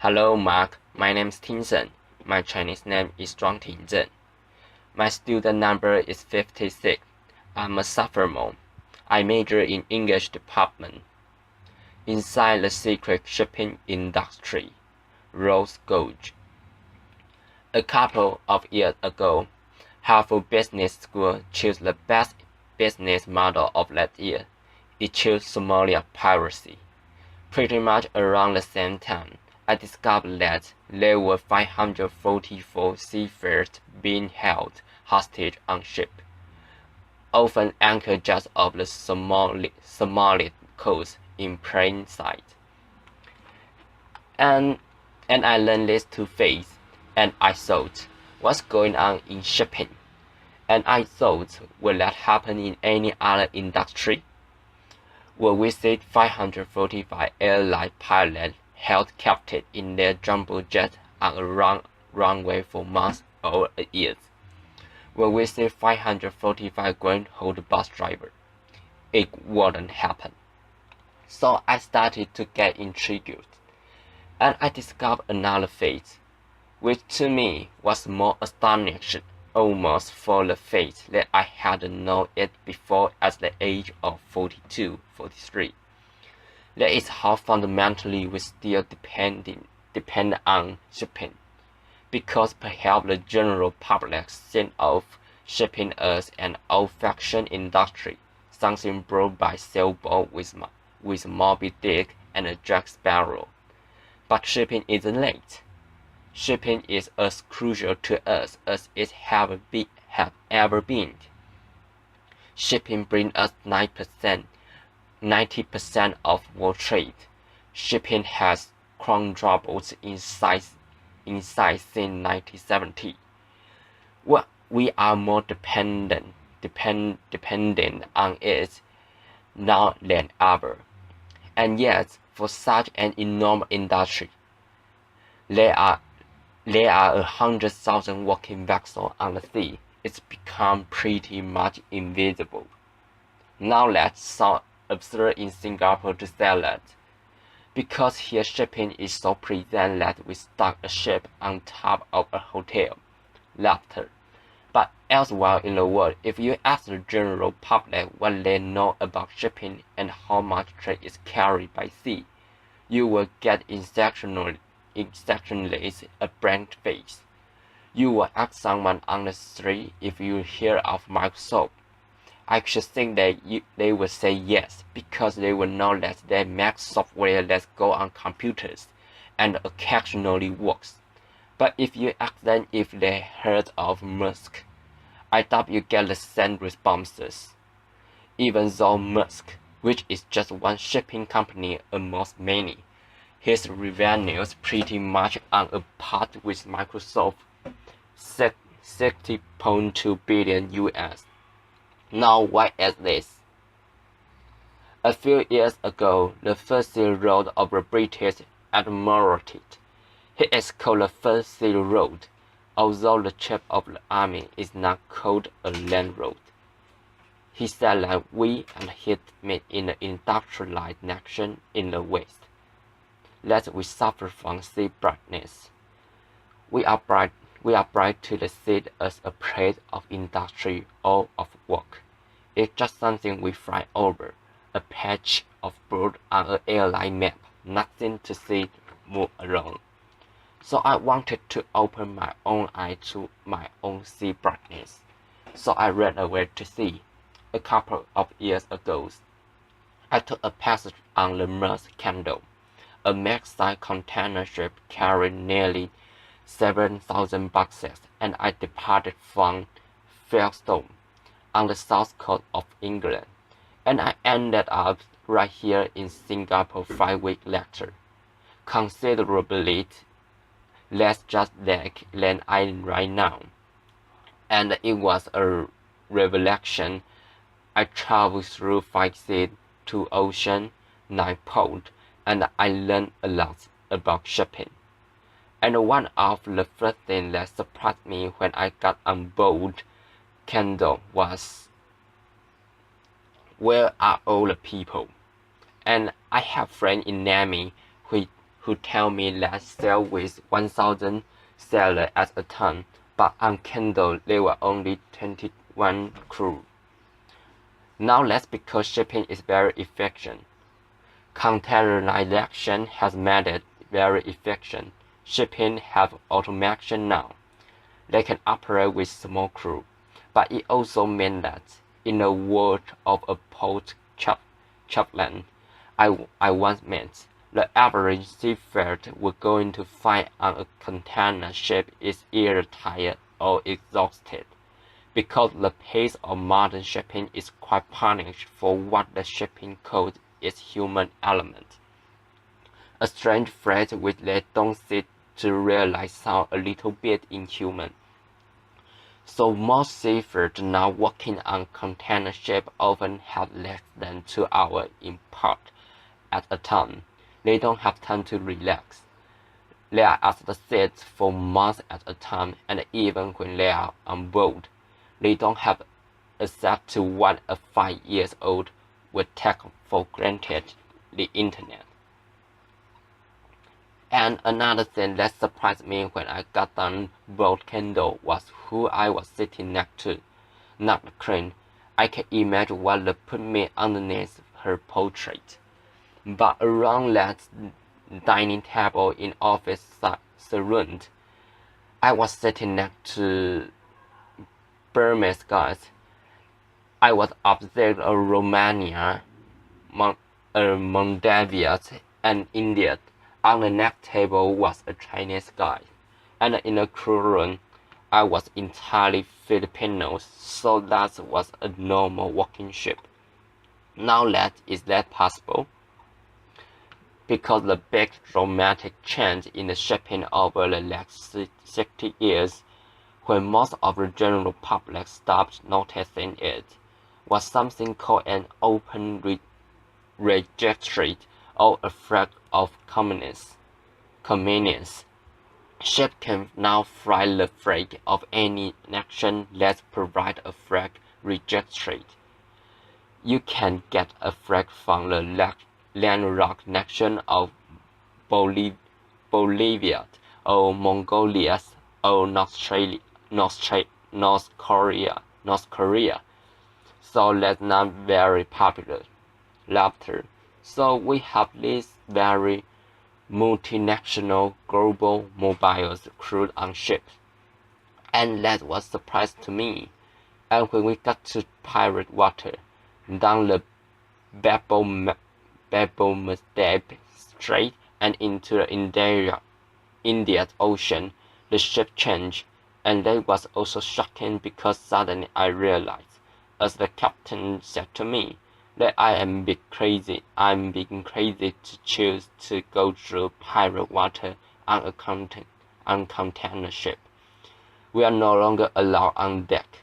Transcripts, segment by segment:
Hello, Mark. My name is Tinson. My Chinese name is Zhuang Tingzhen. My student number is 56. I'm a sophomore. I major in English department. Inside the secret shipping industry, Rose Gorge. A couple of years ago, Harvard Business School chose the best business model of that year. It chose Somalia piracy. Pretty much around the same time, I discovered that there were 544 seafarers being held hostage on ship, often anchored just off the Somali coast in plain sight. And I learned this to face, and I thought, what's going on in shipping? And I thought, will that happen in any other industry? Will we see 545 airline pilots held captive in their jumbo jet on a runway for months or years? Will we see 545 Greyhound bus drivers? It wouldn't happen. So I started to get intrigued, and I discovered another fact, which to me was more astonishing almost for the fact that I hadn't known it before at the age of 42, 43. That is how fundamentally we still depend on shipping, because perhaps the general public think of shipping as an old-fashioned industry, something brought by sailboat with Moby Dick and Jack Sparrow. But shipping isn't that. Shipping is as crucial to us as it have ever been. Shipping brings us 90% of world trade. Shipping has quadrupled in size since 1970. Well, we are more dependent on it now than ever. And yet, for such an enormous industry, there are 100,000 working vessels on the sea. It's become pretty much invisible. Now that sounds absurd in Singapore to say that, because here shipping is so present that we stock a ship on top of a hotel. Laughter. But elsewhere in the world, if you ask the general public what they know about shipping and how much trade is carried by sea, you will get exceptionally a blank face. You will ask someone on the street if you hear of Microsoft. I should think that they will say yes, because they will know that they make software that go on computers and occasionally works. But if you ask them if they heard of Musk, I doubt you get the same responses. Even though Musk, which is just one shipping company amongst many, his revenues pretty much on a par with Microsoft, 60.2 billion US. Now why is this? A few years ago, the first sea road of the British Admiralty. He is called the first sea road, although the chief of the army is not called a land road. He said that we and he meet in the industrialized nation in the West, that we suffer from sea brightness. We are bright to the sea as a place of industry or of work. It's just something we fly over, a patch of blue on an airline map, nothing to see move around. So I wanted to open my own eye to my own sea brightness. So I ran away to sea. A couple of years ago, I took a passage on the Maersk Candle, a Maersk container ship carrying nearly 7,000 boxes, and I departed from Folkestone on the south coast of England, and I ended up right here in Singapore 5 weeks later, considerably less just than I am right now. And it was a revelation. I traveled through 5 seas, 2 oceans, 9 ports, and I learned a lot about shipping. And one of the first things that surprised me when I got on board Candle was, where are all the people? And I have friends in Navy who tell me that sail with 1,000 sailors at a time, but on Kindle there were only 21 crew. Now that's because shipping is very efficient. Containerization has made it very efficient. Shipping have automation now. They can operate with small crew, but it also meant that, in the world of a port chaplain I once met, the average seafarer we're going to find on a container ship is either tired or exhausted, because the pace of modern shipping is quite punished for what the shipping code is human element. A strange phrase which they don't seem to realize sounds a little bit inhuman. So most seafarers now working on container ship often have less than 2 hours in port at a time. They don't have time to relax. They are at the sea for months at a time, and even when they are on board, they don't have access to what a 5-year-old would take for granted, the internet. And another thing that surprised me when I got on board Kindle was who I was sitting next to, not the crane. I can imagine what they put me underneath her portrait. But around that dining table in office surround, I was sitting next to Burmese guys. I was observed Romania, Moldavia, and India. On the next table was a Chinese guy, and in the crew room, I was entirely Filipino, so that was a normal working ship. Now is that possible? Because the big dramatic change in the shipping over the last 60 years, when most of the general public stopped noticing it, was something called an open registry or a flag of convenience. Ships can now fly the flag of any nation that provides a flag registry. You can get a flag from the landlocked nation of Bolivia or Mongolia or North Korea. So that's not very popular. Laughter. So we have these very multinational global mobiles crewed on ships. And that was a surprise to me. And when we got to pirate water, down the Bab-el-Mandeb Strait and into the Indian Ocean, the ship changed, and that was also shocking because suddenly I realized, as the captain said to me, that I'm being crazy to choose to go through pirate water on a container ship. We are no longer allowed on deck.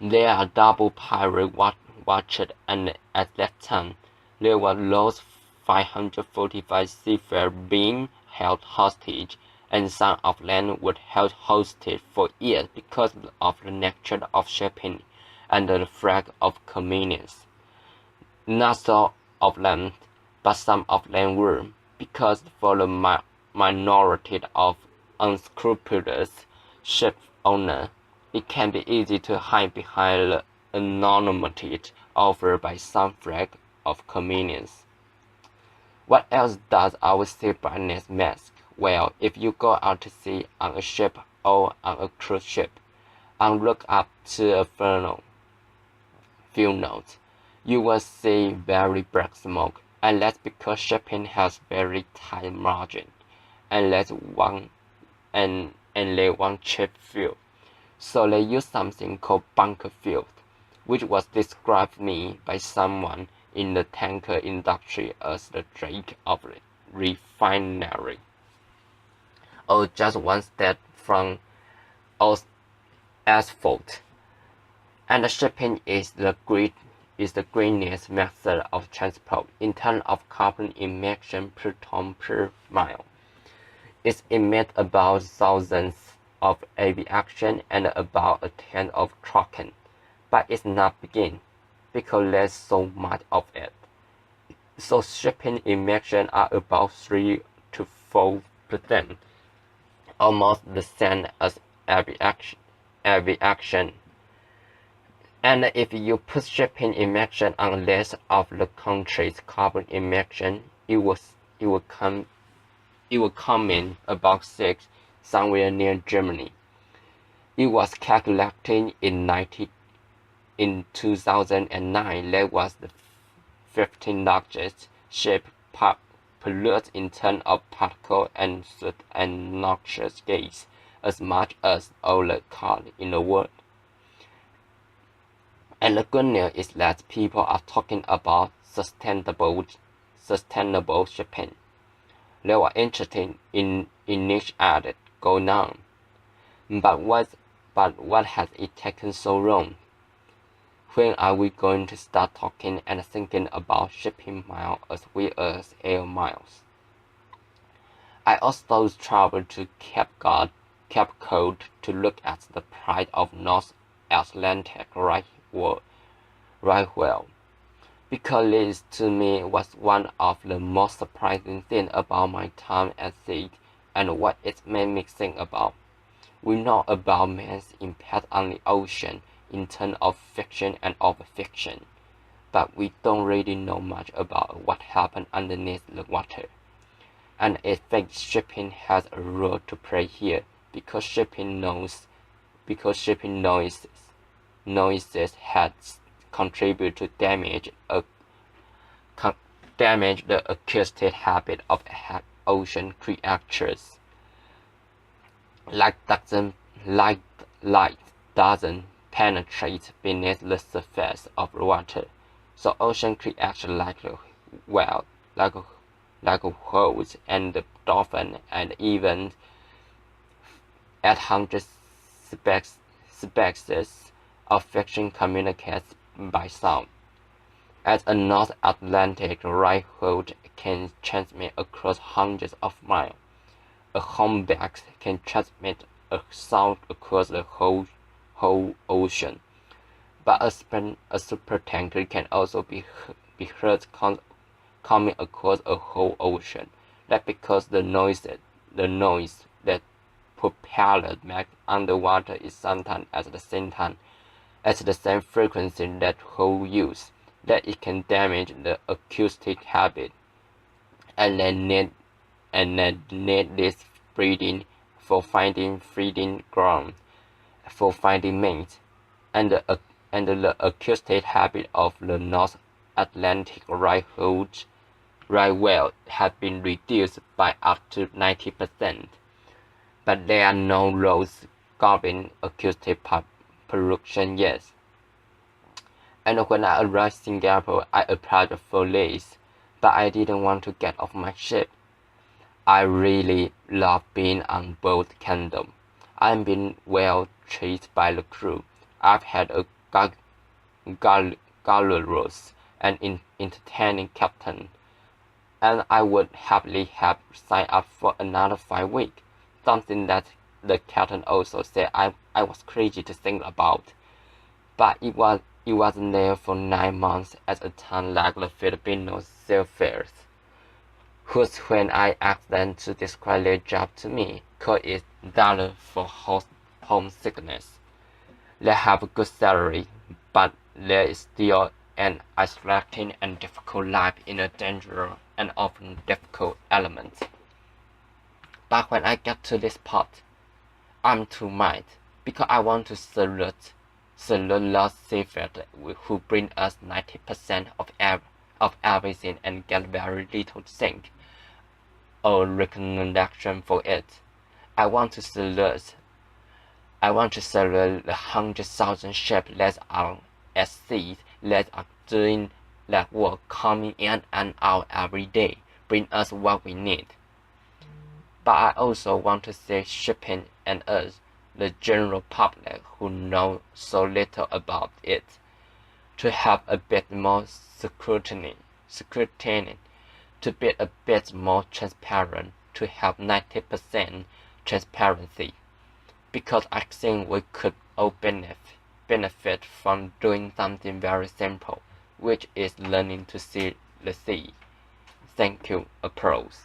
There are double pirate watched, and at that time, there were those 545 seafarers being held hostage, and some of them were held hostage for years because of the nature of shipping and the flag of convenience. Not all of them, but some of them were, because for the minority of unscrupulous ship owners, it can be easy to hide behind the anonymity offered by some flag of convenience. What else does our sea brightness mask? Well, if you go out to sea on a ship or on a cruise ship, and look up to a funnel, you will see very black smoke, and that's because shipping has very tight margin, and they want cheap fuel. So they use something called bunker fuel, which was described me by someone in the tanker industry as the Drake of the refinery, or just one step from asphalt. And shipping is the greenest method of transport in terms of carbon emission per ton per mile. It emits about thousands of aviation and about a tenth of trucking, but it's not begin because there's so much of it. So shipping emissions are about 3 to 4%, almost the same as aviation. And if you put shipping emissions on list of the country's carbon emissions, it will come in about 6, somewhere near Germany. It was calculated in 2009 that was the 15th largest ship polluter in terms of particle and soot and noxious gas, as much as all the cars in the world. And the good news is that people are talking about sustainable shipping. They are interested in niche ad going on. But what has it taken so long? When are we going to start talking and thinking about shipping miles as well as air miles? I also traveled to Cape Cod to look at the price of North Atlantic right well, because this to me was one of the most surprising things about my time at sea and what it made me think about. We know about man's impact on the ocean in terms of fiction and overfiction, but we don't really know much about what happened underneath the water. And I think shipping has a role to play here because shipping noises had contributed to damage the acoustic habit of ocean creatures. Light doesn't penetrate beneath the surface of the water, so ocean creatures like whales and the dolphin and even 800 species of fish communicates by sound. As a North Atlantic right whale can transmit across hundreds of miles, a humpback can transmit a sound across the whole ocean. But a supertanker can also be heard coming across a whole ocean. That's because the noise that propellers make underwater is sometimes at the same frequency that whole use, that it can damage the acoustic habit, and then need this breeding for finding feeding ground, for finding mates, and the acoustic habit of the North Atlantic right whale has been reduced by up to 90%, but there are no laws governing acoustic pollution yet. And when I arrived in Singapore, I applied for this, but I didn't want to get off my ship. I really love being on board Kingdom. I've been well treated by the crew. I've had a gallerous and entertaining captain, and I would happily have signed up for another 5 weeks, something that the captain also said I was crazy to think about. But it wasn't there for 9 months at a time like the Filipino sailors, whose when I asked them to describe their job to me, called it dollar for homesickness. They have a good salary, but there is still an isolating and difficult life in a dangerous and often difficult element. But when I get to this part, I'm too mad, because I want to salute those seafarers who bring us 90% of everything and get very little thank or recognition for it. I want to salute the 100,000 ships that are at sea that are doing that work, coming in and out every day, bring us what we need. But I also want to say shipping and us, the general public who know so little about it, to have a bit more scrutiny, to be a bit more transparent, to have 90% transparency, because I think we could all benefit from doing something very simple, which is learning to see the sea. Thank you. Applause.